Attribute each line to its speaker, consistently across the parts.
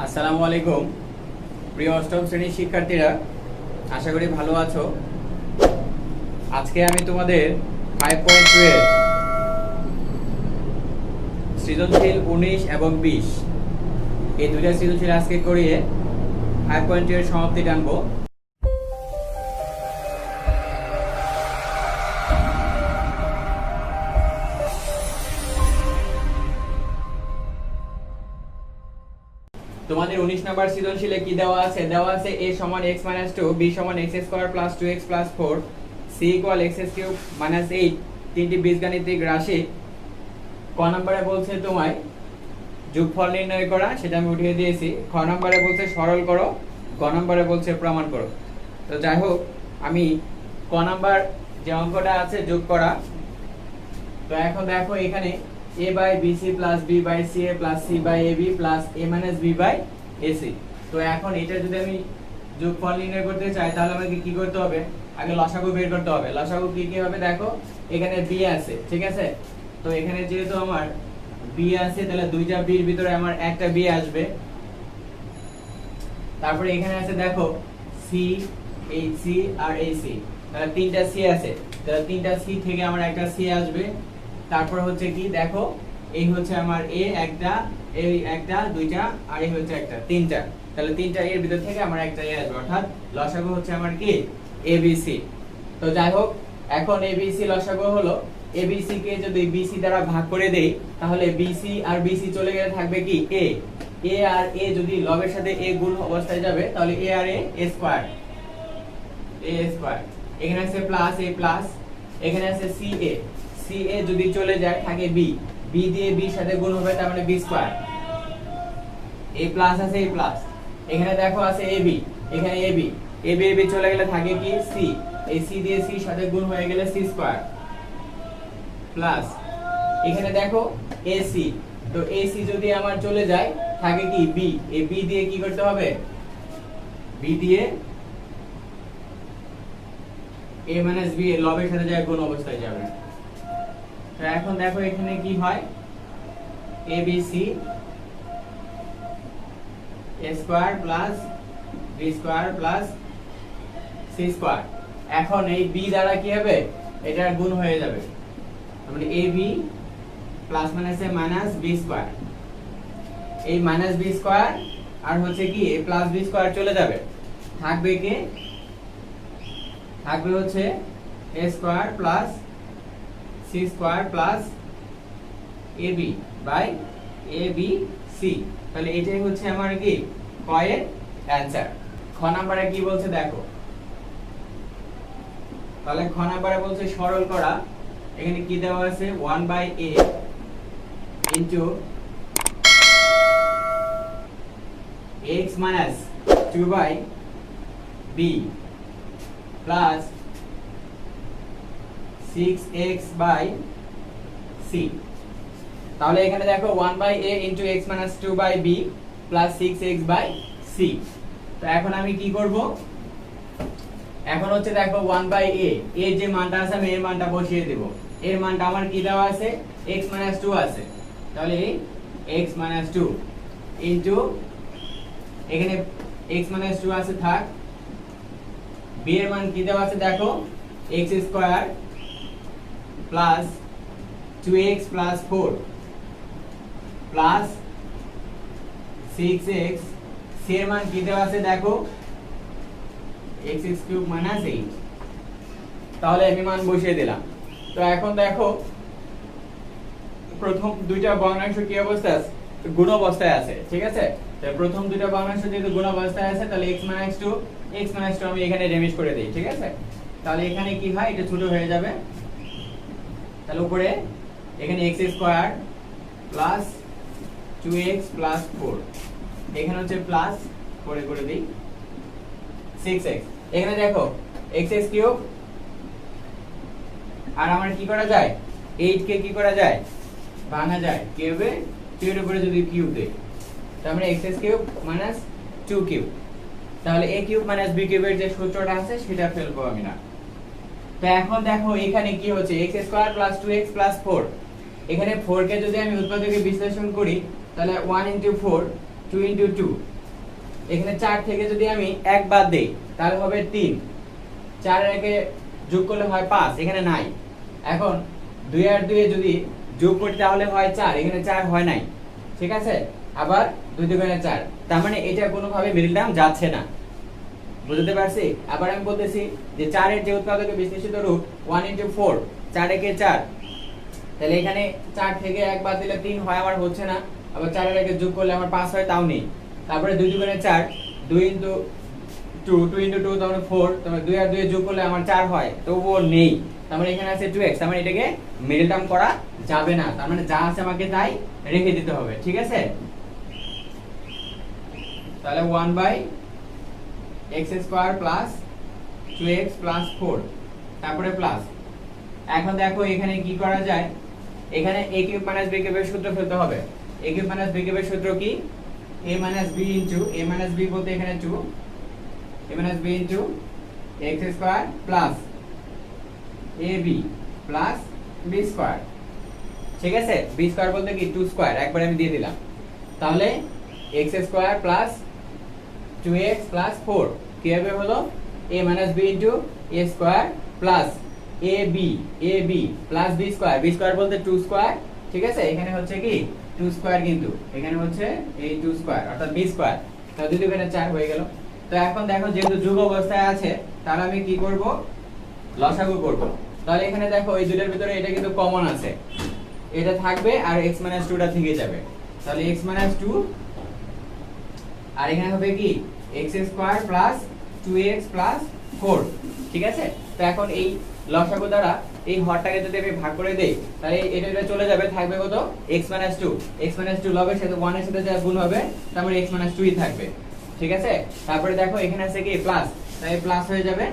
Speaker 1: আসসালামু আলাইকুম প্রিয় অষ্টম শ্রেণীর শিক্ষার্থীরা, আশা করি ভালো আছো। আজকে আমি তোমাদের 5.2 এর সৃজনশীল 19 এবং 20 এই দুইটা সৃজনশীল আজকে করিয়ে 5.2 এর সমাপ্তি টানবো। তোমাদের 19 নাম্বার সৃজনশীলে কি দেওয়া আছে? দেওয়া আছে a সমান x - 2, b সমান x square plus 2x plus 4, c equal x cube minus 8 তিনটি বীজগাণিতিক রাশি। ক নম্বরে বলছে তোমায় যোগফল নির্ণয় করা, সেটা আমি উঠিয়ে দিয়েছি। খ নম্বরে বলছে সরল করো, গ নম্বরে বলছে প্রমাণ করো। তো যাই হোক, আমি ক নাম্বার যে অঙ্কটা আছে যোগ করা, তো এখন দেখো এখানে a by bc plus b by ca plus c by ab plus a minus b by ac। তো এখন এটা যদি আমি যোগফল নির্ণয় করতে চাই তাহলে আমাকে কি করতে হবে? আগে লসাগু বের করতে হবে। লসাগু কি কি হবে দেখো, এখানে b আছে, ঠিক আছে? তো এখানে যেহেতু আমার b আছে, তাহলে দুইটা b এর ভিতরে আমার একটা b আসবে। তারপরে এখানে আছে দেখো c, ac আর ac, তাহলে তিনটা c আছে, তাহলে তিনটা c থেকে আমার একটা c আসবে। তারপর হচ্ছে কি দেখো, এই হচ্ছে আমার a একটা, এই একটা, দুইটা, আর এই হচ্ছে একটা, তিনটা, তাহলে তিনটা এর ভিতর থেকে আমার একটা a আসবে, অর্থাৎ লসাগু হচ্ছে আমার কি abc। তো যাই হোক, এখন abc লসাগু হলো, abc কে যদি bc দ্বারা ভাগ করে দেই তাহলে bc আর bc চলে গেলে থাকবে কি a। a আর a যদি লবের সাথে a গুণ অবস্থায় যাবে তাহলে a আর a স্কয়ার, a স্কয়ার। এখানে আছে প্লাস a প্লাস, এখানে আছে ca, ca যদি চলে যায় থাকে b, b দিয়ে b সাথে গুণ হবে, তার মানে b স্কয়ার। a প্লাস আছে a প্লাস, এখানে দেখো আছে ab, এখানে ab, ab চলে গেলে থাকে কি c, এই c দিয়ে c সাথে গুণ হয়ে গেলে c স্কয়ার প্লাস, এখানে দেখো ac, তো ac যদি আমার চলে যায় থাকে কি b, এই b দিয়ে কি করতে হবে? b দিয়ে a মাইনাস b এর লবের সাথে যায় গুণ অবস্থায় যাবে। তো এখন দেখো এখানে কি হয়, abc a square plus b square plus c square. এখন এই b দ্বারা কি হবে? এটা গুণ হয়ে যাবে, মানে ab প্লাস মাইনাস এ মাইনাস b স্কয়ার, এই মাইনাস b স্কয়ার আর হচ্ছে কি a প্লাস b স্কয়ার চলে যাবে, থাকবে কি? থাকবে হচ্ছে a square plus c square plus ab by abc। তাহলে এটাই হচ্ছে আমার কি ক এর অ্যানসার। খ নাম্বারে কি বলছে দেখো, তাহলে খ নাম্বারে বলছে সরল করা। এখানে কি দেওয়া আছে? 1/a into x minus 2/b plus 6x by c। তাহলে এখানে দেখো 1/a into x minus 2/b plus 6x by c। তো এখন আমি কি করব? এখন হচ্ছে দেখো 1/a এর যে মানটা আছে আমি এর মানটা বসিয়ে দেব। এর মানটা আমার কি দেওয়া আছে? x minus 2 আছে, তাহলে x minus 2 into এখানে x minus 2 আছে, থাক। b এর মান কি দেওয়া আছে দেখো, x square plus 2x plus 4 plus 6x, c এর মান কি দেওয়া আছে দেখো, x কিউব মাইনাস 8। তাহলে আমি মান বসিয়ে দিলাম। তো এখন দেখো প্রথম দুইটা ভগ্নাংশ কি অবস্থায় আছে? গুণ অবস্থায় আছে, ঠিক আছে? তো প্রথম দুইটা ভগ্নাংশ যেহেতু গুণ অবস্থায় আছে তাহলে x 2 আমি এখানে রেমিজ করে দেই, ঠিক আছে? তাহলে এখানে কি হয়, এটা ছোট হয়ে যাবে। তাহলে উপরে এখানে x square plus 2x plus 4, এখানে হচ্ছে প্লাস করে দেই 6x, এখানে দেখো x কিউব, আর আমার কি করা যায়? 8 কে কি করা যায়? ভাঙা যায় কিউবে, 2 এর উপরে যদি কিউব দেই তার মানে x কিউব মাইনাস 2 কিউব। তাহলে a কিউব মাইনাস b কিউবের যে সূত্রটা আছে সেটা ফেলবো আমি না। তো এখন দেখো এখানে কি হচ্ছে, x square plus 2x plus 4, এখানে 4 কে যদি আমি উৎপাদকে বিশ্লেষণ করি তাহলে 1 into 4 2 ইন্টু 2, এখানে 4 থেকে যদি আমি 1 বাদ দেই তাহলে হবে 3, 4 এর একে যোগ করলে হয় 5, এখানে নাই। এখন 2 আর 2 এ যদি যোগ করি তাহলে হয় 4, এখানে 4 হয় নাই, ঠিক আছে। আবার 2 দুগুণে 4, তার মানে এটা কোনোভাবে মিডল টার্ম যাচ্ছে না, বুঝতে পারছি। আবার আমি বলতেছি যে 4 এর যে উৎপাদকে বিশ্লেষিত রূপ 1 ইনটু 4, 4 একে 4, তাহলে এখানে 4 থেকে 1 বাদ দিলে 3 হয়, আমার হচ্ছে না। আবার 4 এর একে যোগ করলে আমার 5 হয়, তাও নেই। তারপরে 2 দুগুণে 4, 2 ইনটু 2, 2 ইনটু 2 তাহলে 4, তাহলে 2 আর 2 যোগ করলে আমার 4 হয়, তবুও নেই। তার মানে এখানে আছে 2x, তার মানে এটাকে মিডল টার্ম করা যাবে না, তার মানে যা আছে আমাকে তাই রেখে দিতে হবে, ঠিক আছে। তাহলে 1 by x square plus 2x plus 4, তারপরে প্লাস। এখন দেখো এখানে কি করা যায়, এখানে a কিউব মাইনাস b কিউবের সূত্র ফেলতে হবে। a কিউব মাইনাস b কিউবের সূত্র কি, a minus b into a minus b বলতে এখানে 2, a minus b into x square plus ab plus b square, ঠিক আছে। b স্কয়ার বলতে কি 2 স্কয়ার, একবার আমি দিয়ে দিলাম। তাহলে x square plus 2x plus 4 কি হবে, হলো a minus b into a square plus ab plus b square, b square বলতে 2 স্কয়ার, ঠিক আছে। এখানে হচ্ছে কি 2 স্কয়ার, কিন্তু এখানে হচ্ছে এই 2 স্কয়ার অর্থাৎ b স্কয়ার, তাহলে দুই দুগুণে 4 হয়ে গেল। তো এখন দেখো যেহেতু যোগ অবস্থায় আছে, তাহলে আমি কি করব, লসাগু করব। তাহলে এখানে দেখো এই দুটোর ভিতরে এটা কিন্তু কমন আছে, এটা থাকবে আর x 2টা থেকে যাবে, তাহলে x 2, আর এখানে হবে কি x square plus 2x plus 4, ঠিক আছে। তো এখন এই লসাগু দ্বারা এই হরটাকে যদি আমি ভাগ করে দেই, তাহলে এটা চলে যাবে, থাকবে কত x 2, x 2 লবের সাথে 1 এর সাথে যা গুণ হবে, তারপরে x 2ই থাকবে, ঠিক আছে। তারপরে দেখো এখানে আছে কি প্লাস, তাই প্লাস হয়ে যাবে।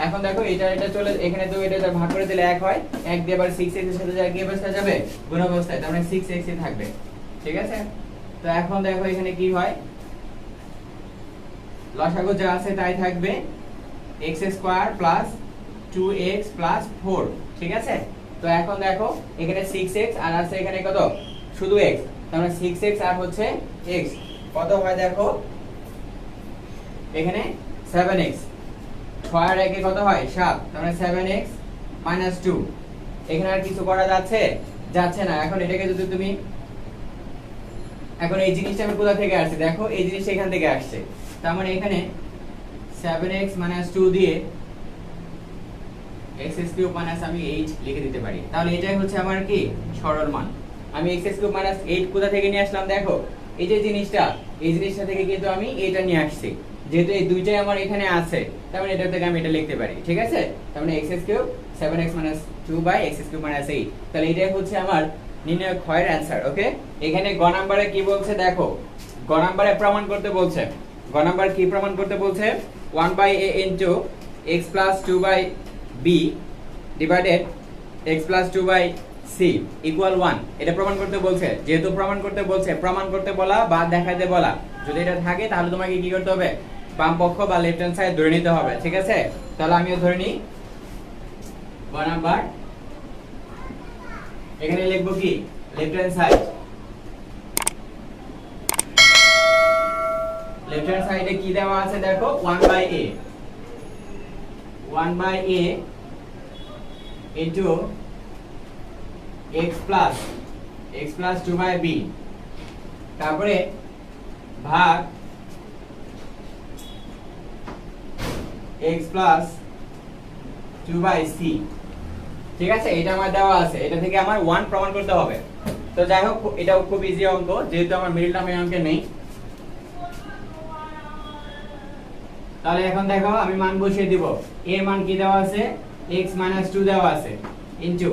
Speaker 1: এখন দেখো এটা চলে, এখানে তো এটা ভাগ করে দিলে 1 হয়, 1 দিয়ে আবার 6x এর সাথে যা কি অবস্থায় যাবে, গুণ অবস্থায়, তার মানে 6x ই থাকবে, ঠিক আছে। তো এখন দেখো এখানে কি হয়, লসাগু যা আছে তাই থাকবে, x square plus 2x plus 4, ঠিক আছে। তো এখন দেখো এখানে 6x আর আছে এখানে কত, শুধু x, তার মানে 6x আর হচ্ছে x কত হয়, দেখো এখানে 7x, 6 আর 1 এ কত হয় 7, তার মানে 7x মাইনাস 2, এখানে আর কিছু করা যাচ্ছে না। এখন এটাকে যদি তুমি, এখন এই জিনিসটা আমি কোথা থেকে আসছে, দেখো এই জিনিসটা এখান থেকে আসছে, তার মানে এখানে 7x 2 দিয়ে x কিউব মাইনাস আমি 8 লিখে দিতে পারি, তাহলে এটাই হচ্ছে আমার কি সরল মান। আমি x কিউব মাইনাস 8 কোথা থেকে নিয়ে আসলাম, দেখো এই যে জিনিসটা, এই জিনিসটা থেকে কিন্তু আমি এটা নিয়ে আসছি, যেহেতু এই দুইটাই আমার এখানে আছে, তার মানে এটা থেকে আমি এটা লিখতে পারি, ঠিক আছে। তার মানে x cube 7x 2 by x cube minus 8, তাহলে এটাই হচ্ছে আমার নির্ণয় ক্ষয়ের অ্যানসার, ওকে। এখানে গ নাম্বারে কি বলছে, দেখো গ নাম্বারে প্রমাণ করতে বলছে, গ নাম্বার কি প্রমাণ করতে বলছে, 1 বাই a ইনটু x প্লাস 2 বাই b ডিভাইডেড x প্লাস 2 বাই c ইকুয়াল 1, এটা প্রমাণ করতে বলছে। যেহেতু প্রমাণ করতে বলছে, প্রমাণ করতে বলা বা দেখাতে বলা, যদি এটা থাকে তাহলে তোমাকে কি করতে হবে, বাম পক্ষ বা লেফট হ্যান্ড সাইড ধরে নিতে হবে, ঠিক আছে। তাহলে আমিও ধরে নিই গ নাম্বার, এখানে লিখবো কি left hand side, left hand সাইডে কি দেওয়া আছে, দেখো 1 by a into x plus 2 by b, তারপরে ভাগ x plus 2 by c, ঠিক আছে। এটা আমার দেওয়া আছে, এটা থেকে আমার 1 প্রমাণ করতে হবে। তো যাই হোক, এটাও খুব ইজি অঙ্ক, যেহেতু আমার মিডল টার্ম এই অঙ্কে নেই। তাহলে এখন দেখো আমি মান বসিয়ে দিব, এর মান কি দেওয়া আছে, x 2 দেওয়া আছে ইনটু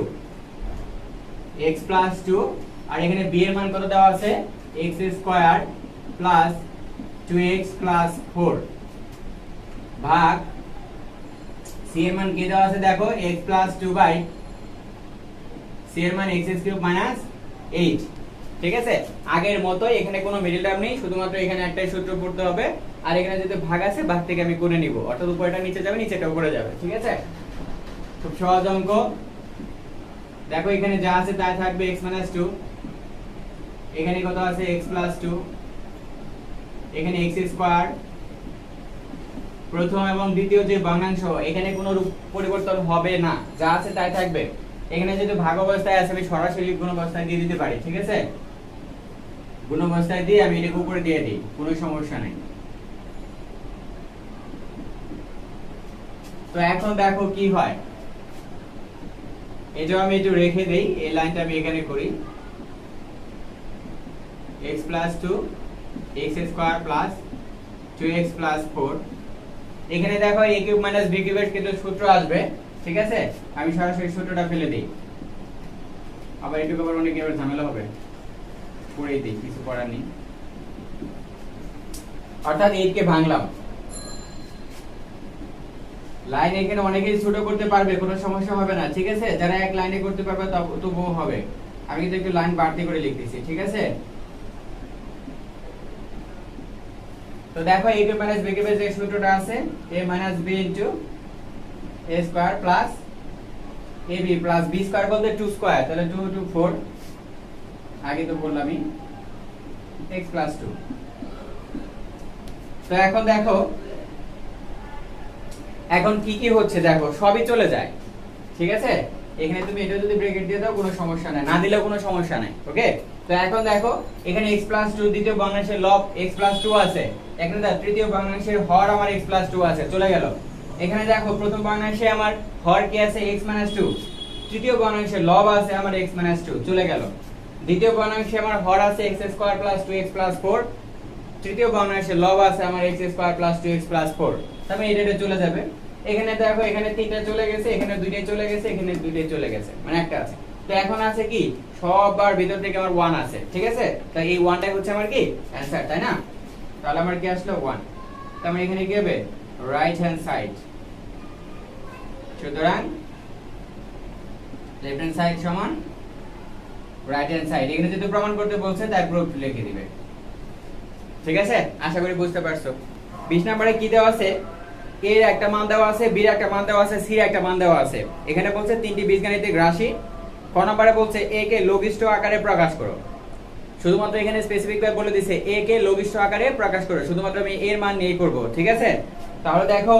Speaker 1: x প্লাস 2, আর এখানে b এর মান কত দেওয়া আছে, x square plus 2x plus 4 ভাগ c এর মান কি দেওয়া আছে, দেখো x প্লাস 2 বাই c এর মান x কিউব মাইনাস 8, ঠিক আছে। আগের মতোই এখানে কোনো মিডল টার্ম নেই, শুধুমাত্র এখানে একটাই সূত্র পড়তে হবে, আর এখানে যেহেতু ভাগ আছে, ভাগ থেকে আমি করে নিব, অর্থাৎ উপরেটা নিচে যাবে, নিচেটা উপরে যাবে, ঠিক আছে। খুব সহজ অঙ্ক। দেখো এখানে যা আছে তাই থাকবে, x 2, এখানে কত আছে x 2, এখানে x স্কয়ার প্রথম এবং দ্বিতীয় যে ভগ্নাংশ এখানে কোনো পরিবর্তন হবে না, যা আছে তাই থাকবে। এখানে যেহেতু ভাগ অবস্থায় আছে আমি সরাসরি গুণ অবস্থায় দিয়ে দিতে পারি, ঠিক আছে? গুণ অবস্থায় দিয়ে আমি এটাকে উপরে দিয়ে দিই, কোনো সমস্যা নেই। তো এখন দেখো কি হয়, এই যে আমি একটু রেখে দেই, এই লাইনটা আমি এখানে করি x + 2 x square plus 2x + 4। এখানে দেখো a কিউব মাইনাস b কিউবের কিন্তু সূত্র আসবে, ঠিক আছে? আমি সরাসরি সূত্রটা ফেলে দেই, আবার এটুকু আবার অনেক এবার ঝামেলা হবে, পড়েই দিই, কিছু করার নেই। অর্থাৎ 8 কে ভাঙলাম, লাইন এখানে অনেকেই ছোট করতে পারবে, কোনো সমস্যা হবে না, ঠিক আছে? যারা এক লাইনে করতে পারবে তবুও হবে। আমি কিন্তু একটু লাইন বাড়তি করে লিখতেছি, ঠিক আছে? তো দেখো a কিউব মাইনাস b কিউবের যে সূত্রটা আছে a minus b into a square plus ab plus b square বলতে 2 স্কয়ার, তাহলে 2 2 4, আগে তো বললামই x প্লাস 2। তো এখন দেখো এখন কি কি হচ্ছে, দেখো সবই চলে যায়, ঠিক আছে? এখানে তুমি এটা যদি ব্র্যাকেট দিয়ে দাও কোনো সমস্যা নাই, না দিলেও কোনো সমস্যা নাই, ওকে? তো এখন দেখো এখানে x + 2 দ্বিতীয় ভগ্নাংশের লব x + 2 আছে, এখানে দেখো তৃতীয় ভগ্নাংশের হর আমার x + 2 আছে, চলে গেল। এখানে দেখো প্রথম ভগ্নাংশে আমার হর কি আছে x - 2, তৃতীয় ভগ্নাংশের লব আছে আমার x - 2, চলে গেল। দ্বিতীয় ভগ্নাংশে আমার হর আছে x স্কয়ার + 2x + 4, তৃতীয় ভগ্নাংশের লব আছে আমার x স্কয়ার + 2x + 4, তাহলে এটা চলে যাবে। এখানে দেখো এখানে তিনটা চলে গেছে, এখানে দুইটাই চলে গেছে, এখানে দুইটাই চলে গেছে, মানে একটা আছে। তো এখন আছে কি সববার ভিতর থেকে আমার 1 আছে, ঠিক আছে? তাই এই 1টাই হচ্ছে আমার কি অ্যানসার, তাই না? তাহলে আমার কি আসলো 1, তার মানে এখানে কি হবে রাইট হ্যান্ড সাইড। সুতরাং লেফট হ্যান্ড সাইড সমান রাইট হ্যান্ড সাইড। এখানে যদি প্রমাণ করতে বলছে তাই প্রুফ লিখে দিবে, ঠিক আছে? আশা করি বুঝতে পারছো। 20 নম্বরে কি দেওয়া আছে, a এর একটা মান দেওয়া আছে, b এর একটা মান দেওয়া আছে, c এর একটা মান দেওয়া আছে। এখানে বলছে তিনটি বীজগাণিতিক রাশি। ক নম্বরে বলছে a কে লঘিষ্ঠ আকারে প্রকাশ করো। শুধুমাত্র এখানে স্পেসিফিক ভাবে বলে দিয়েছে a কে লঘিষ্ঠ আকারে প্রকাশ করো, শুধুমাত্র আমি এর মান নিয়ে করব, ঠিক আছে? তাহলে দেখো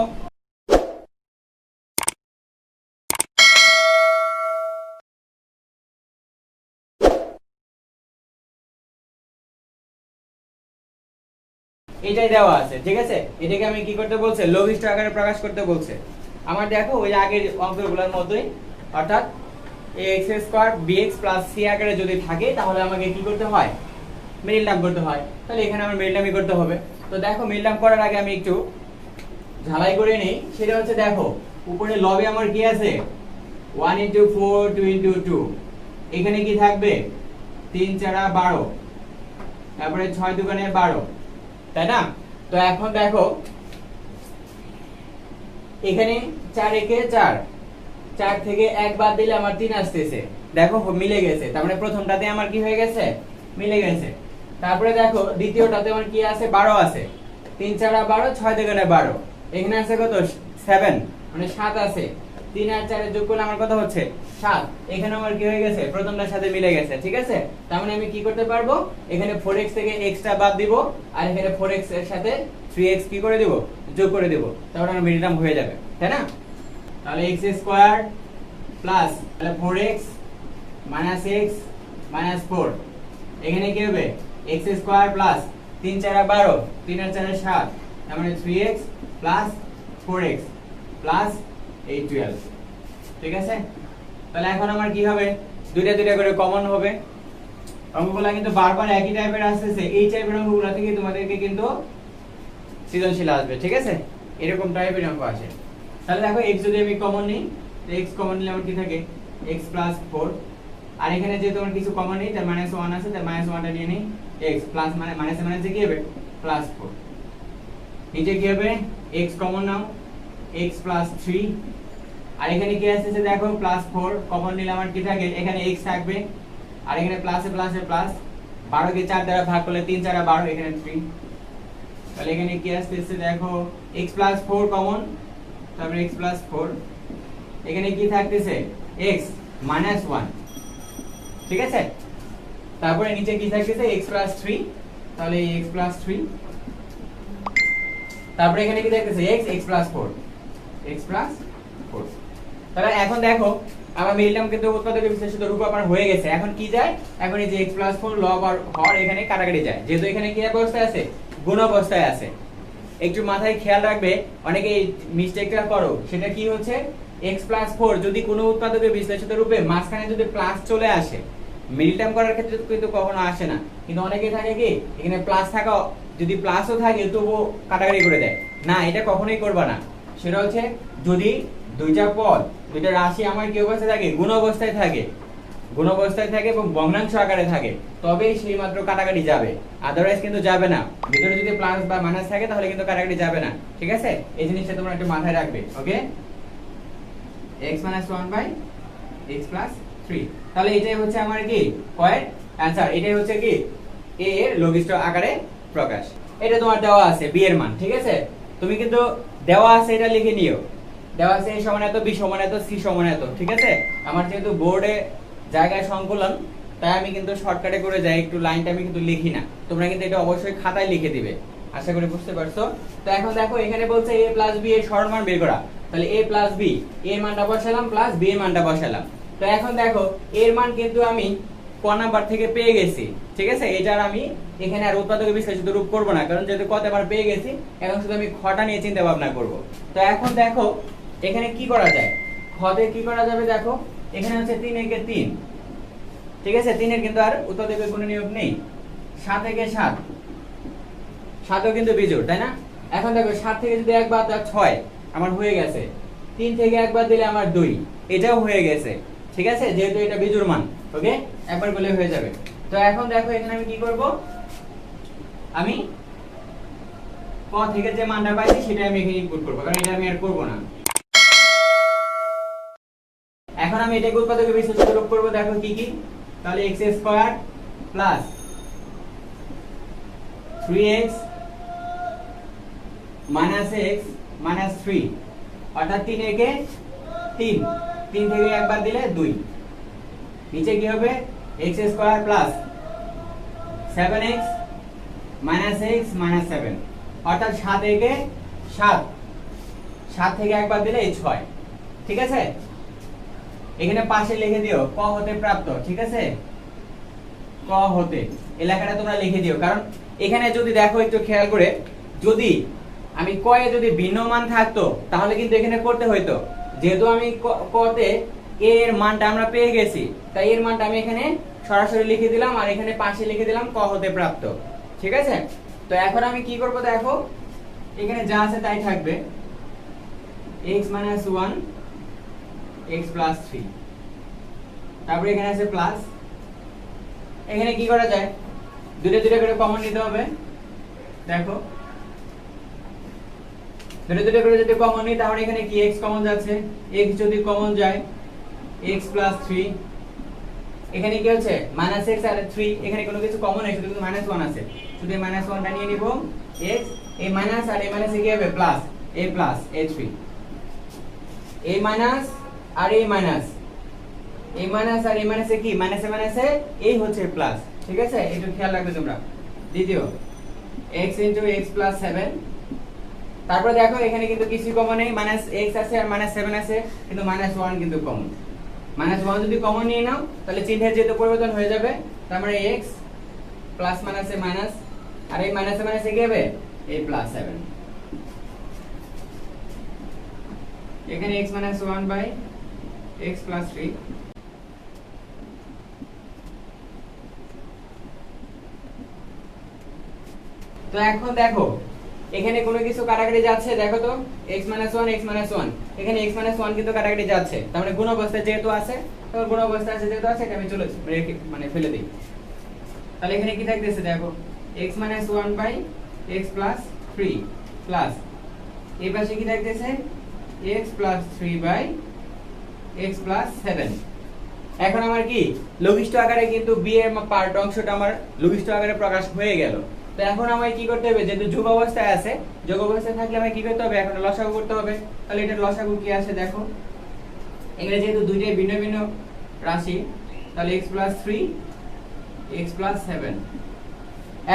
Speaker 1: এটাই দেওয়া আছে, ঠিক আছে? এটাকে আমি কি করতে বলছে লঘিষ্ঠ আকারে প্রকাশ করতে বলছে। আমার দেখো ওই আগের অঙ্কগুলোর মতোই, অর্থাৎ ax square bx plus c আকারে যদি থাকে তাহলে আমাকে কি করতে হয় মিডল টার্ম করতে হয়, তাহলে এখানে আমার মিডল টার্মই করতে হবে। তো দেখো মিডল টার্ম করার আগে আমি একটু ঝালাই করে নেই, সেটা হচ্ছে দেখো উপরে লবে আমার কি আছে 1 * 4 2 * 2, এখানে কি থাকবে 3 4 12, তারপরে 6 2 12, তাই না? তো এখন দেখো এখানে 4 একে 4, 4 থেকে 1 বাদ দিলে আমার 3 আসতেছে, দেখো মিলে গেছে, তার মানে প্রথমটাতে আমার কি হয়ে গেছে মিলে গেছে। তারপরে দেখো দ্বিতীয়টাতে আমার কি আছে 12 আছে, 3 4 12, 6 2 12, এখানে আছে কত 7, মানে 7 আছে, 3 আর 4 এর যোগ করলে আমার কত হচ্ছে 7, এখানে আমার কি হয়ে গেছে প্রথমটার সাথে মিলে গেছে, ঠিক আছে? তার মানে আমি কি করতে পারবো, এখানে 4x থেকে x টা বাদ দিব, আর এখানে 4x এর সাথে 3x কি করে দেব যোগ করে দেব, তাহলে আমার মিডল টার্ম হয়ে যাবে, তাই না? তাহলে x স্কয়ার প্লাস তাহলে 4x মাইনাস x মাইনাস 4, এখানে কি হবে x স্কয়ার প্লাস 3 4 12, 3 আর 4 7, তার মানে 3x প্লাস 4x প্লাস 8 12, ঠিক আছে? তাহলে এখন আমার কি হবে দুইটা দুইটা করে কমন হবে। অঙ্কগুলো কিন্তু বারবার একই টাইপের আসতেছে, এই টাইপের অঙ্কগুলো থেকে তোমাদেরকে কিন্তু সৃজনশীল আসবে, ঠিক আছে? এরকম টাইপের অঙ্ক আসে। তাহলে দেখো x যদি আমি কমন নিই, x কমন নিলে আমার কি থাকে x প্লাস 4, আর এখানে যেহেতু আমার কিছু কমন নেই তার মাইনাস 1 আছে, তার মাইনাস 1টা নিয়ে নিই, x প্লাস মানে মাইনাসে মাইনাসে কি হবে প্লাস 4, নিচে কি হবে x কমন নাও x প্লাস 3, আর এখানে কি আসছে দেখো প্লাস 4 কমন নিলে আমার কি থাকে এখানে x থাকবে, আর এখানে প্লাসে প্লাসে প্লাস, 12 কে 4 দ্বারা ভাগ করলে 3 4 12, এখানে 3, তাহলে এখানে কি আসছে দেখো x প্লাস 4 কমন, তারপরে x প্লাস 4, এখানে কি থাকতেছে x মাইনাস 1, ঠিক আছে? তারপরে নিচে কি থাকতেছে x প্লাস 3, তাহলে x প্লাস 3, তারপরে এখানে কি দেখতেছে x x plus 4 x plus 4। তাহলে এখন দেখো আমার মিডল টার্ম কিন্তু উৎপাদক বিশ্লেষিত রূপ আমার হয়ে গেছে। এখন কি যায়, এখন এই যে x প্লাস 4 লব আর হর এখানে কাটাকাটি যায়, যেহেতু এখানে কি অবস্থায় আছে, গুণ অবস্থায় আছে। একটু মাথায় খেয়াল রাখবে, অনেকে মিস্টেকটা করো, সেটা কি হচ্ছে x প্লাস 4 যদি কোনো উৎপাদকের বিশ্লেষিত রূপে মাঝখানে যদি প্লাস চলে আসে, মিডল টার্ম করার ক্ষেত্রে কিন্তু কখনো আসে না, কিন্তু অনেকে থাকে কি এখানে প্লাস থাকা, যদি প্লাসও থাকে তবুও কাটাকাটি করে দেয়। না, এটা কখনোই করবা না। সেটা হচ্ছে যদি দুইটা পদ, দুইটা রাশি আমার কি অবস্থায় থাকে, গুণ অবস্থায় থাকে, গুণ অবস্থায় থাকে এবং ভগ্নাংশ আকারে থাকে, তবেই সেই মাত্র কাটাকাটি যাবে, আদারওয়াইজ কিন্তু যাবে না। ভিতরে যদি প্লাস বা মাইনাস থাকে তাহলে কিন্তু কাটাকাটি যাবে না, ঠিক আছে? এই জিনিসটা তোমরা একটু মাথায় রাখবে। ওকে, x - 1 / x + 3। তাহলে এটাই হচ্ছে আমার কি কয়ের आंसर, এটাই হচ্ছে কি a এর লঘিষ্ঠ আকারে প্রকাশ। এটা তোমার দেওয়া আছে b এর মান, ঠিক আছে? তুমি কিন্তু দেওয়া আছে এটা লিখে নিও, দেওয়া আছে a সমান এত, b সমান এত, c সমান এত, ঠিক আছে? আমার যেহেতু বোর্ডে জায়গায় সংকলন, তাই আমি কিন্তু শর্টকাটে করে যাই, একটু লাইনটা আমি কিন্তু লিখি না। তোমরা কিন্তু এটা অবশ্যই খাতায় লিখে দিবে, আশা করি বুঝতে পারছো। তো এখন দেখো এখানে বলছে a + b এর সরল মান বের করা। তাহলে a + b, a এর মানটা বসালাম প্লাস b এর মানটা বসালাম। তো এখন দেখো এর মান কিন্তু আমি ক নাম্বার থেকে পেয়ে গেছি, ঠিক আছে? এটার আমি এখানে আর উৎপাদকের বিশ্লেষিত রূপ করব না, কারণ যেহেতু কত বার পেয়ে গেছি, এখন শুধু আমি খটা নিয়ে চিন্তা ভাবনা করব। তো এখন দেখো এখানে কি করা যায়, খতে কি করা যাবে, দেখো এখানে হচ্ছে 3 একে 3, ঠিক আছে? 3 এর কিন্তু আর উৎপাদকের কোনো নিয়ম নেই। 7 একে 7, 7ও কিন্তু বিজোড়, তাই না? এখন দেখো 7 থেকে যদি এক বাদ দাও 6 আমার হয়ে গেছে, 3 থেকে এক বাদ দিলে আমার 2, এটাও হয়ে গেছে, ঠিক আছে? যেহেতু এটা বিজোড় মান, ওকে, একবার বলে হয়ে যাবে। তো এখন দেখো এখানে আমি কি করব, আমি ক থেকে যে মানটা পাইছি সেটা আমি এখানে ইনপুট করব, কারণ এটা আমি আর করব না। এখন আমি এটাকে উৎপাদকের বিশ্লেষিত রূপ করব, দেখো কি কি। তাহলে x² + 3x - x - 3, অর্থাৎ 3 একে 3, 3 থেকে একবার দিলে 2, নিচে কি হবে x² + 7x - x - 7, অর্থাৎ 7 একে 7, 7 থেকে একবার দিলে 6, ঠিক আছে? এখানে পাশে লিখে দিও ক হতে প্রাপ্ত, ঠিক আছে? ক হতে এই লেখাটা তোমরা লিখে দিও, কারণ এখানে যদি দেখো একটু খেয়াল করে, যদি আমি ক এ যদি ভিন্ন মান থাকতো তাহলে কিন্তু এখানে করতে হইতো, যেহেতু আমি ক তে a এর মানটা আমরা পেয়ে গেছি, তাই এর মানটা আমি এখানে সরাসরি লিখে দিলাম, আর এখানে পাশে লিখে দিলাম ক হতে প্রাপ্ত, ঠিক আছে? তো এখন আমি কি করব, দেখো এখানে যা আছে তাই থাকবে, x - 1 x + 3, তারপরে এখানে আছে প্লাস। এখানে কি করা যায়, দুটো দুটো করে কমন নিতে হবে, দেখো দুটো দুটো করে যদি কমন নিই তাহলে এখানে কি x কমন যাচ্ছে, x যদি কমন যায় x + 3, এখানে কি হচ্ছে -x আর 3, এখানে কোনো কিছু কমন নেই, শুধু -1 আছে, শুধু -1টা নিয়ে নিব, x এই মাইনাস আর এই মাইনাসে কি হবে প্লাস, a + a3, এই মাইনাস আর এই মাইনাস, এই মাইনাস আর এই মাইনাসে কি মাইনাসে মাইনাসে এই হচ্ছে প্লাস, ঠিক আছে? একটু খেয়াল রাখবে তোমরা। দ্বিতীয় x * x + 7, তারপরে দেখো এখানে কিন্তু কিছু কমন নেই, -x আছে আর -7 আছে, কিন্তু -1 কিন্তু কমন। -1 যদি কমন নিয়ে নাও তাহলে চিহ্নের যেহেতু পরিবর্তন হয়ে যাবে, তার মানে x প্লাস মাইনাসে মাইনাস, আর এই মাইনাসে মাইনাসে কি হবে a + 7, এখানে x - 1 / x + 3। তো এখন দেখো এখানে কোনো কিছু কাটাকাটি যাচ্ছে, দেখো তো x - 1 x - 1, এখানে x - 1 কিন্তু কাটাকাটি যাচ্ছে, তার মানে গুণ অবস্থায় যেহেতু আছে, তো গুণ অবস্থায় আছে যেহেতু আছে, এটা আমি চলে রেখে মানে ফেলে দিই। তাহলে এখানে কি থাকতেছে, দেখো x - 1 / x + 3 প্লাস এই পাশে কি থাকতেছে x + 3 / x + 7। এখন আমার কি লঘিষ্ঠ আকারে কিন্তু b এর পার্ট অংশটা আমার লঘিষ্ঠ আকারে প্রকাশ হয়ে গেল। তো এখন আমায় কি করতে হবে, যেহেতু যোগ অবস্থায় আছে, যোগ অবস্থায় থাকলে আমায় কি করতে হবে, এখন লসাগু করতে হবে। তাহলে এটা লসাগু কি আছে দেখো, এখানে যেহেতু দুইটাই ভিন্ন ভিন্ন রাশি, তাহলে x + 3 x + 7।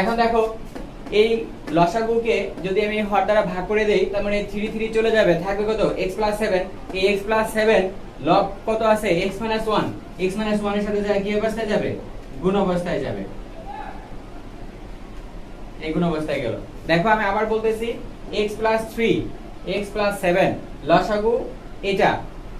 Speaker 1: এখন দেখো এই লসাগুকে যদি আমি হর দ্বারা ভাগ করে দেই তার মানে 3 3 চলে যাবে, থাকবে কত x + 7। এই x + 7 লব কত আছে x - 1, x - 1 এর সাথে যায় কি অবস্থায় যাবে, গুণ অবস্থায় যাবে, এই গুণ অবস্থায় গেল। দেখো আমি আবার বলতেছি x + 3 x + 7 লসাগু এটা,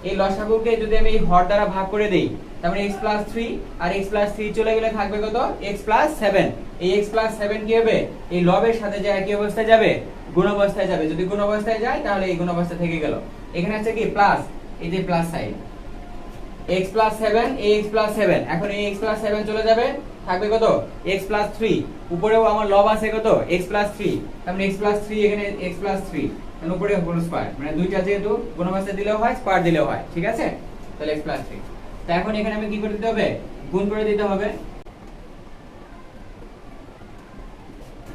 Speaker 1: এই লসাগুকে যদি আমি হর দ্বারা ভাগ করে দেই তার মানে x + 3 আর x + 3 চলে গেলে থাকবে কত x + 7। এই x + 7 কি হবে, এই লবের সাথে যায় কি অবস্থায় যাবে, গুণ অবস্থায় যাবে। যদি গুণ অবস্থায় যায় তাহলে এই গুণ অবস্থা থেকে গেল। এখানে আছে কি প্লাস, এই যে প্লাস সাইন x + 7, এই x + 7, এখন এই x + 7 চলে যাবে, থাকবে কত x + 3, উপরেও আমার লব আছে কত x + 3, তার মানে x + 3 এখানে x + 3 এর উপরে হোল স্কয়ার, মানে দুইটা যেহেতু গুণ অবস্থায় দিলেও হয় স্কয়ার দিলেও হয়, ঠিক আছে, তাহলে x + 3। তো এখন এখানে আমি কি করে দিতে হবে, গুণ করে দিতে হবে।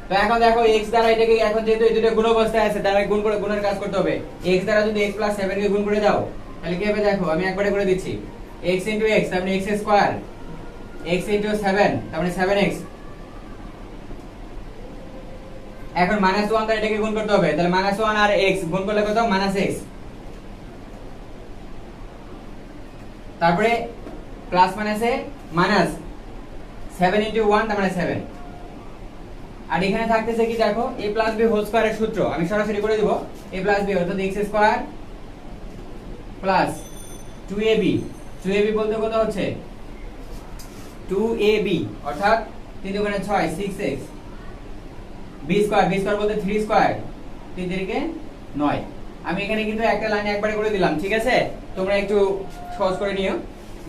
Speaker 1: তো এখন দেখো x দ্বারা এটাকে, এখন যেহেতু এই দুটো গুণ অবস্থায় আছে তার মানে গুণ করে গুণের কাজ করতে হবে। x দ্বারা যদি x + 7 কে গুণ করে দাও তাহলে কি হবে, দেখো আমি একবারে করে দিচ্ছি, x * x তার মানে x স্কয়ার, x * 7 তার মানে 7x। এখন -1 দ্বারা এটাকে গুণ করতে হবে, তাহলে -1 আর x গুণ করলে কত, -x। তারপরে প্লাস মাইনাসে মাইনাস 7 * 1 তার মানে 7। আর এখানে থাকতেছে কি দেখো a + b হোল স্কয়ারের সূত্র আমি সরাসরি করে দেব, a + b অর্থাৎ x square plus 2ab, 2ab বলতে কত হচ্ছে 2ab অর্থাৎ 3 × 6 6x, b square, b square বলতে 3 স্কয়ার, 3 × 9। আমি এখানে কিন্তু একটা লাইনে একবারে করে দিলাম, ঠিক আছে, তোমরা একটু সহজ করে নিও।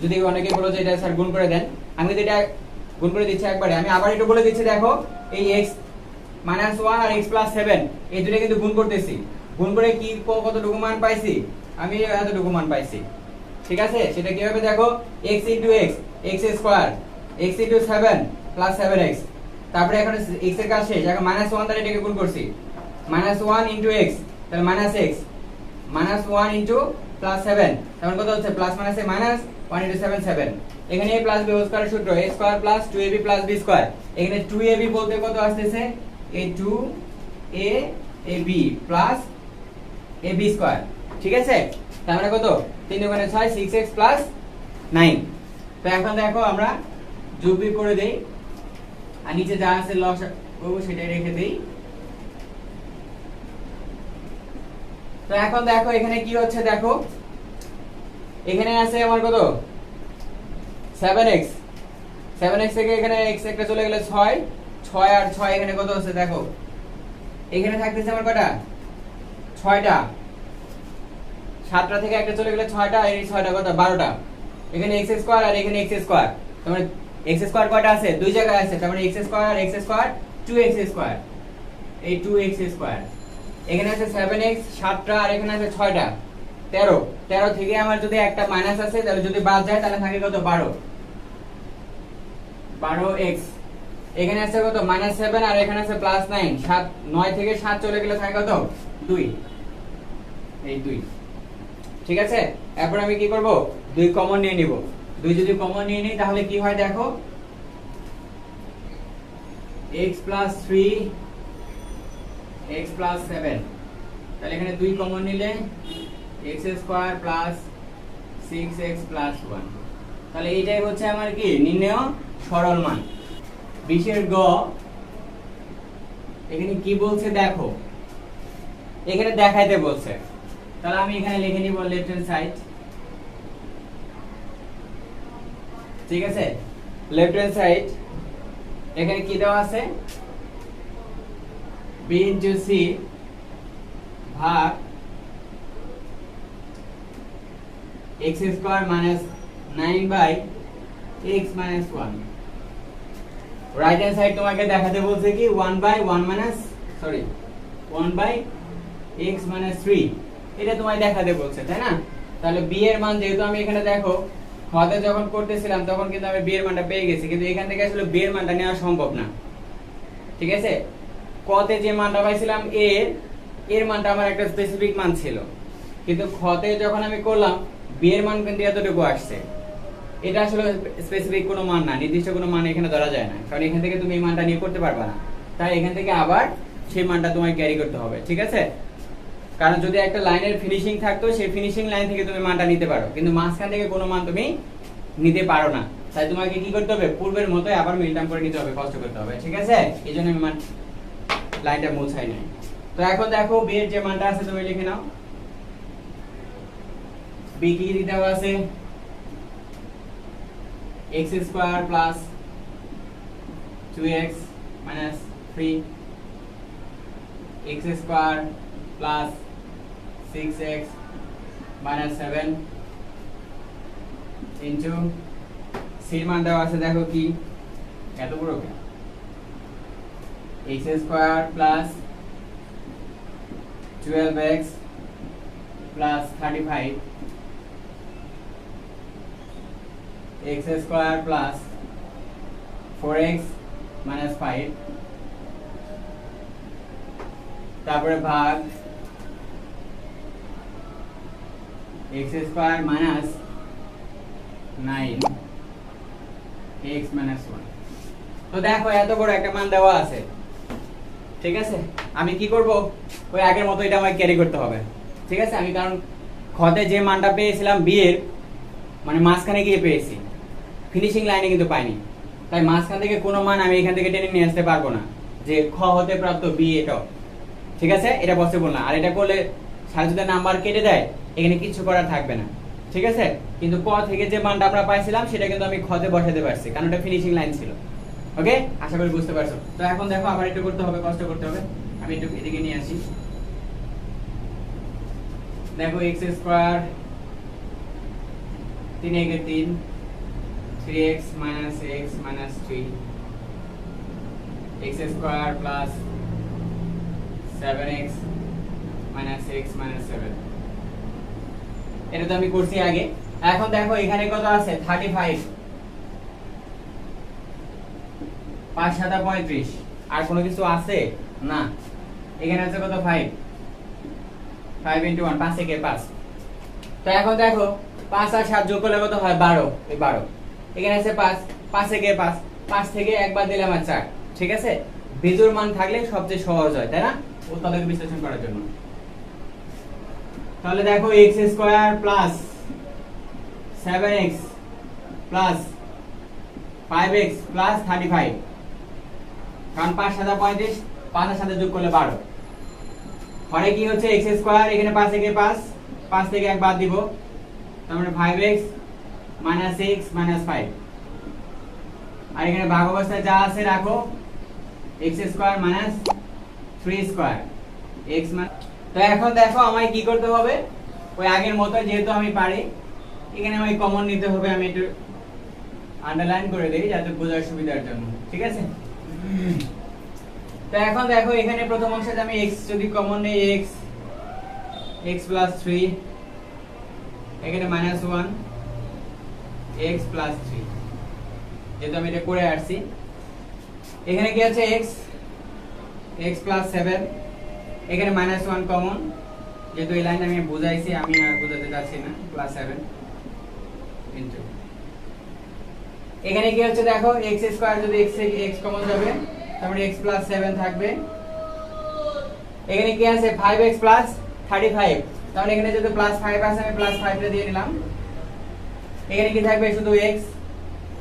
Speaker 1: যদি অনেকে বলো যে এটা স্যার গুণ করে দেন, আমি তো এটা গুণ করে দিচ্ছি একবারে। আমি আবার একটু বলে দিচ্ছি, দেখো এই x - 1 আর x + 7 এই দুটো কিন্তু গুণ করতেছি, গুণ করে কি কতটুকু মান পাইছি, আমি এতটুকু মান পাইছি, ঠিক আছে। সেটা কি হবে দেখো x * x, x square, x * 7 + 7x। তারপরে এখন x এর কাজ শেষ, এখন -1 দ্বারা এটাকে গুণ করছি, -1 * x তাহলে -x, -1 * +7 তাহলে কত হচ্ছে, প্লাস মাইনাসে মাইনাস, 1 * 7 7। এখানে a + b হোল স্কয়ারের সূত্র a square plus 2ab + b square. এখানে 2ab বলতে কত আসতেছে, এই 2ab প্লাস ab স্কয়ার, ঠিক আছে, তার মানে কত 3 × 6 6x + 9। তো এখন দেখো আমরা যোগ বিয়োগ করে দেই, আর নিচে যা আছে লসাগু সেটাই রেখে দেই। তো এখন দেখো এখানে কি হচ্ছে, দেখো এখানে আছে আমার কত 7x, 7x থেকে এখানে x একটা চলে গেলে 6, 6 আর 6 এখানে কত হচ্ছে দেখো, এখানে থাকতেছে আমার কয়টা 6টা, 7টা থেকে একটা চলে গেলে 6টা, আর এই 6টা কত 12টা। এখানে x স্কয়ার আর এখানে x স্কয়ার, তার মানে x স্কয়ার কয়টা আছে, দুই জায়গায় আছে, তার মানে x স্কয়ার আর x স্কয়ার 2x স্কয়ার, এই 2x স্কয়ার। এখানে আছে 7x 7টা আর এখানে আছে 6টা 13, 13 থেকে আমার যদি একটা মাইনাস আছে তাহলে যদি বাদ যায় তাহলে থাকে কত 12x। এখানে আছে কত -7 আর এখানে আছে +9, 7 9 থেকে 7 চলে গেলে থাকে কত 2, এই 2, ঠিক আছে। এরপর আমি কি করব, 2 কমন নিয়ে নিব, 2 যদি কমন নিয়ে নিই তাহলে কি হয় দেখো, x + 3 x + 7, তাহলে এখানে 2 কমন নিলে x স্কয়ার প্লাস 6x + 1, তাহলে এইটাই হচ্ছে আমার কি নির্ণেয় সরল মান। 20 এর গ এখানে কি বলছে দেখো, এখানে দেখাইতে বলছে, তাহলে আমি এখানে লিখে নিব লেফট হ্যান্ড সাইড, ঠিক আছে, লেফট হ্যান্ড সাইড এখানে কি দেওয়া আছে, b * c ভাগ x square - 9/x - 1। Right hand side তোমাকে দেখাতে বলছে কি 1/x - 3, এটা তোমায় দেখাতে বলছে, তাই না। তাহলে b এর মান যেহেতু আমি এখানে দেখো খতে যখন করতেছিলাম তখন কিন্তু আমি b এর মানটা পেয়ে গেছি, কিন্তু এখান থেকে আসলে b এর মানটা নেওয়া সম্ভব না, ঠিক আছে। কতে যে মানটা পাইছিলাম এর মানটা আমার একটা স্পেসিফিক মান ছিল, কিন্তু খতে যখন আমি করলাম b এর মান কিন্তু এতটুকু আসছে, এটা আসলে স্পেসিফিক কোনো মান না, নির্দিষ্ট কোনো মান এখানে ধরা যায় না, কারণ এখান থেকে তুমি এই মানটা নিয়ে করতে পারবে না। তাই এখান থেকে আবার সেই মানটা তোমায় ক্যারি করতে হবে, ঠিক আছে? কারণ যদি একটা লাইনের ফিনিশিং থাকতো, সেই ফিনিশিং লাইন থেকে তুমি মানটা নিতে পারো, কিন্তু মাঝখান থেকে কোনো মান তুমি নিতে পারো না। তাই তোমাকে কি করতে হবে, পূর্বের মতোই আবার মিলটাম করে নিতে হবে, কষ্ট করতে হবে, ঠিক আছে? এই জন্য আমি লাইনটা মুছাই নাই। তো এখন দেখো বি এর যে মানটা আছে তুমি লিখে নাও। বি কি দিতে আছে, x square plus 2x minus 3 x square plus 6x minus 7 into C মান দেওয়া আছে, দেখো কি এত বড় কেন, x square plus 12x plus 35 x square plus 4x minus 5, তারপরে ভাগ x square minus 9 x minus 1। তো দেখো এত বড় একটা মান দেওয়া আছে, ঠিক আছে? আমি কি করব, ওই আগের মতো এটা আমাকে ক্যারি করতে হবে, ঠিক আছে? আমি কারণ খতে যে মানটা পেয়েছিলাম বি এর, মানে মাঝখানে গিয়ে পেয়েছি, ফিনিশিং লাইনে কিন্তু পাইনি। তাই মাঝখান থেকে কোনো মান আমি এখান থেকে টেনে নিয়ে আসতে পারবো না যে খ হতে প্রাপ্ত বি এটা, ঠিক আছে? এটা পসিবল না। আর এটা করলে সারা যদি নাম্বার কেটে দেয়, এখানে কিছু করার থাকবে না, ঠিক আছে? কিন্তু ক থেকে যে মানটা আমরা পাইছিলাম সেটা কিন্তু আমি খতে বসাতে পারছি, কারণ এটা ফিনিশিং লাইন ছিল। ওকে, আশা করি বুঝতে পারছো। তো এখন দেখো আবার একটু করতে হবে, কষ্ট করতে হবে। আমি একটু এদিকে নিয়ে আসি। দেখো x স্কয়ার 3 একে 3 3x minus x minus 3 x square plus 7x minus x minus 7, এটা তো আমি করছি আগে। এখন দেখো এখানে কত আছে, 35 5 7 35, আর কোনো কিছু আছে না। এখানে আছে কত, 5 5 into 1 5 থেকে 5। তো এখন দেখো 5 আর 7 যোগ করলে কত হয়, 12, এই 12। এখানে আছে 5 5 থেকে 5 5 থেকে একবার দিলে আমার 4, ঠিক আছে? বিজোড় মান থাকলে সবচেয়ে সহজ হয়, তাই না, উৎপাদক বিশ্লেষণ করার জন্য। তাহলে দেখো x square plus 7x plus 5x plus 35, কারণ 5 7 35, 5 এর সাথে যোগ করলে 12। পরে কি হচ্ছে, x স্কয়ার এখানে 5 থেকে 5 5 থেকে এক বাদ দিব, তার মানে 5x minus x minus 5, আর এখানে ভাগ অবস্থায় যা আছে রাখো, x square minus 3 square x। তো এখন দেখো আমায় কি করতে হবে, ওই আগের মতো, যেহেতু আমি পারি, এখানে আমায় কমন নিতে হবে। আমি একটু আন্ডারলাইন করে দেই যাতে বোঝার সুবিধার জন্য, ঠিক আছে? তো এখন দেখো এখানে প্রথম অংশে আমি x যদি কমন নেই, x plus 3, এখানে minus 1 x plus 3, যেহেতু আমি এটা করে আসছি। এখানে কি আছে, x plus 7, এখানে minus 1 কমন, যেহেতু এই লাইন আমি বুঝাইছি, আমি আর বোঝাতে যাচ্ছি না, plus 7 into এখানে কি হচ্ছে দেখো, x স্কয়ার যদি x কমন যাবে, তারপরে x plus 7 থাকবে। এখানে কি আছে, 5x plus 35, তাহলে এখানে যদি plus 5 আছে, আমি plus 5 টা দিয়ে নিলাম। এখানে কি থাকবে, শুধু x,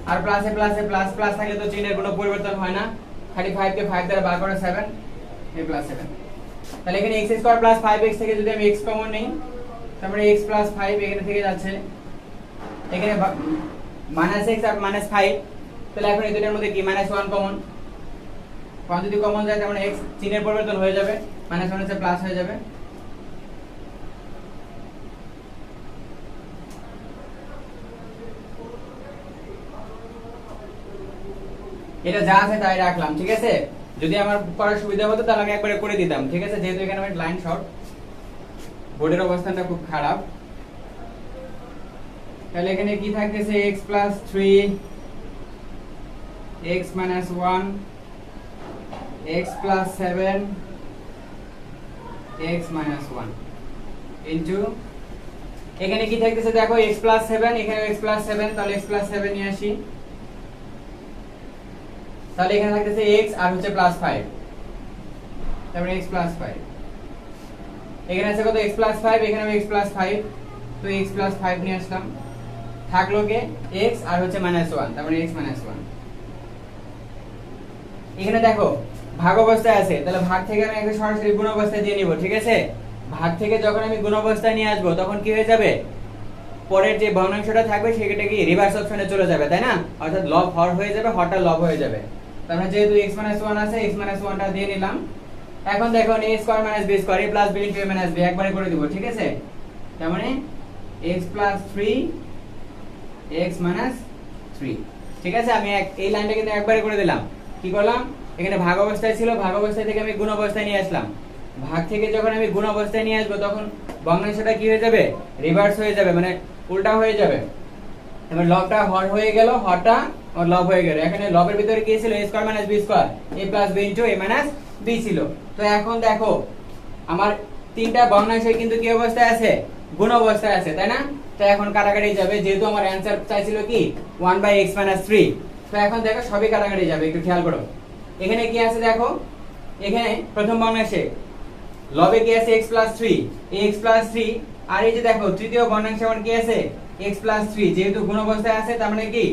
Speaker 1: আর প্লাসে প্লাসে প্লাস প্লাস থাকলে তো চিহ্নের কোনো পরিবর্তন হয় না। 35 কে 5 দ্বারা ভাগ করে 7, এই প্লাস 7। তাহলে এখানে x স্কয়ার প্লাস 5x থেকে যদি আমি x কমন নেই, তারপরে x প্লাস 5 এখানে থেকে যাচ্ছে, এখানে মাইনাস x আর মাইনাস 5, তাহলে এখন এই দুটোর মধ্যে কি, মাইনাস 1 কমন, কোন যদি কমন যায় তার মানে x চিহ্নের পরিবর্তন হয়ে যাবে, মাইনাস 1 এর প্লাস হয়ে যাবে। এটা যা আছে তাই রাখলাম, ঠিক আছে? যদি আমার করার সুবিধা হতো তাহলে আমি একবারে করে দিতাম, ঠিক আছে? যেহেতু এখানে আমার লাইন শর্ট, বোর্ডের অবস্থানটা খুব খারাপ। তাহলে এখানে কি থাকতেছে, x plus 3 x minus 1 x plus 7 x minus 1 into এখানে কি থাকতেছে দেখো, x plus 7, এখানে x plus 7, তাহলে x plus 7 নিয়ে আসি। তাহলে এখানে থাকতেছে x আর হচ্ছে প্লাস 5, তারপরে x প্লাস 5, এখানে আছে কত x প্লাস 5, এখানেও x প্লাস 5, তো x প্লাস 5 নিয়ে আসলাম, থাকলো কে x আর হচ্ছে -1, তার মানে x -1। এখানে দেখো ভাগ অবস্থায় আছে, তাহলে ভাগ থেকে আমি একটা সরাসরি গুণ অবস্থায় দিয়ে নিব, ঠিক আছে? ভাগ থেকে যখন আমি গুণ অবস্থায় নিয়ে আসবো তখন কি হয়ে যাবে, পরের যে ভগ্নাংশটা থাকবে সেটা কি রিভার্স অপশনে চলে যাবে, তাই না? অর্থাৎ লব হর হয়ে যাবে, হরটা লব হয়ে যাবে। তার মানে যেহেতু x 1 আছে, x 1টা দিয়ে নিলাম। এখন দেখো a square - b square, a + b * a - b একবারে করে দিব, ঠিক আছে? তার মানে x + 3 x - 3, ঠিক আছে? আমি এই লাইনটা কিন্তু একবারে করে দিলাম। কি করলাম, এখানে ভাগ অবস্থায় ছিল, ভাগ অবস্থায় থেকে আমি গুণ অবস্থায় নিয়ে আসলাম। ভাগ থেকে যখন আমি গুণ অবস্থায় নিয়ে আসবো তখন ভগ্নাংশটা কি হয়ে যাবে, রিভার্স হয়ে যাবে, মানে উল্টা হয়ে যাবে। এবার লবটা হর হয়ে গেল, হরটা আর লব হয়ে গেল। এখানে লবের ভিতরে কি ছিল, a square - b square, a + b * a - b ছিল। তো এখন দেখো আমার তিনটা ভগ্নাংশ কিন্তু কি অবস্থায় আছে, গুণ অবস্থায় আছে, তাই না? তো এখন কাটাকাটি যাবে, যেহেতু আমার অ্যানসার চাইছিল কি 1/x - 3, তো এখন দেখো সবই কাটাকাটি যাবে, একটু খেয়াল করো। এখানে কি আছে দেখো, এখানে প্রথম ভগ্নাংশে লবে কি আছে x + 3, এই x + 3, আর এই যে দেখো তৃতীয় ভগ্নাংশে আমার কি আছে x + 3, যেহেতু গুণ অবস্থায় আছে তার মানে কি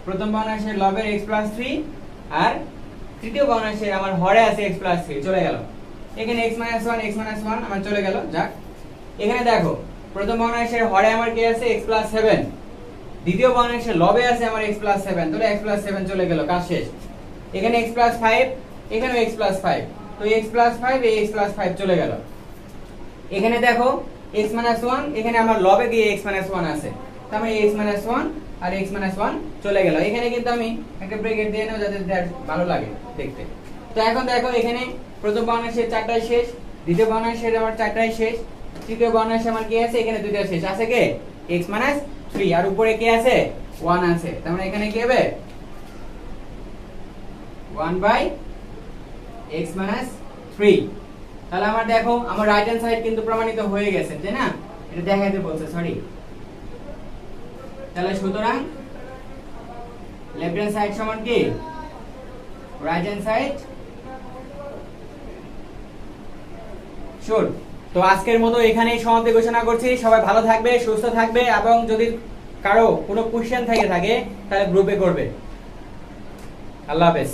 Speaker 1: প্রথম ভগ্নাংশের লবের x + 3 আর তৃতীয় ভগ্নাংশের আমার হরে আছে x + 3, চলে গেল। এখানে x - 1 আমার চলে গেল, যাক। এখানে দেখো প্রথম ভগ্নাংশের হরে আমার কি আছে x + 7, দ্বিতীয় ভগ্নাংশের লবে আছে আমার x + 7, তাহলে x + 7 চলে গেল, কাজ শেষ। এখানে x + 5, এখানেও x + 5, তো x + 5 এই x + 5 চলে গেল। এখানে দেখো x - 1, এখানে আমার লবে গিয়ে x - 1 আছে, তার মানে x - 1 আর x - 1 চলে গেল। এখানে কিন্তু আমি একটা ব্র্যাকেট দিয়ে নাও যাতে ভালো লাগে দেখতে। তো এখন দেখো এখানে প্রথম ভগ্নাংশের চারটাই শেষ, দ্বিতীয় ভগ্নাংশের আমার চারটাই শেষ, তৃতীয় ভগ্নাংশে আমার কি আছে, এখানে দুইটা শেষ আছে, কে x - 3, আর উপরে কি আছে 1 আছে, তার মানে এখানে কি হবে 1/x - 3। তাহলে আমার দেখো আমার রাইট হ্যান্ড সাইড কিন্তু প্রমাণিত হয়ে গেছে, তাই না? এটা দেখাইতে বলছে, সরি। তাহলে সুতরাং লেফট হ্যান্ড সাইড সমান কি রাইট হ্যান্ড সাইড শুড। তো আজকের মতো এখানেই সমাপ্তি ঘোষণা করছি। সবাই ভালো থাকবে, সুস্থ থাকবে, এবং যদি কারো কোনো কোশ্চেন থেকে থাকে তাহলে গ্রুপে করবে। আল্লাহ হাফেজ।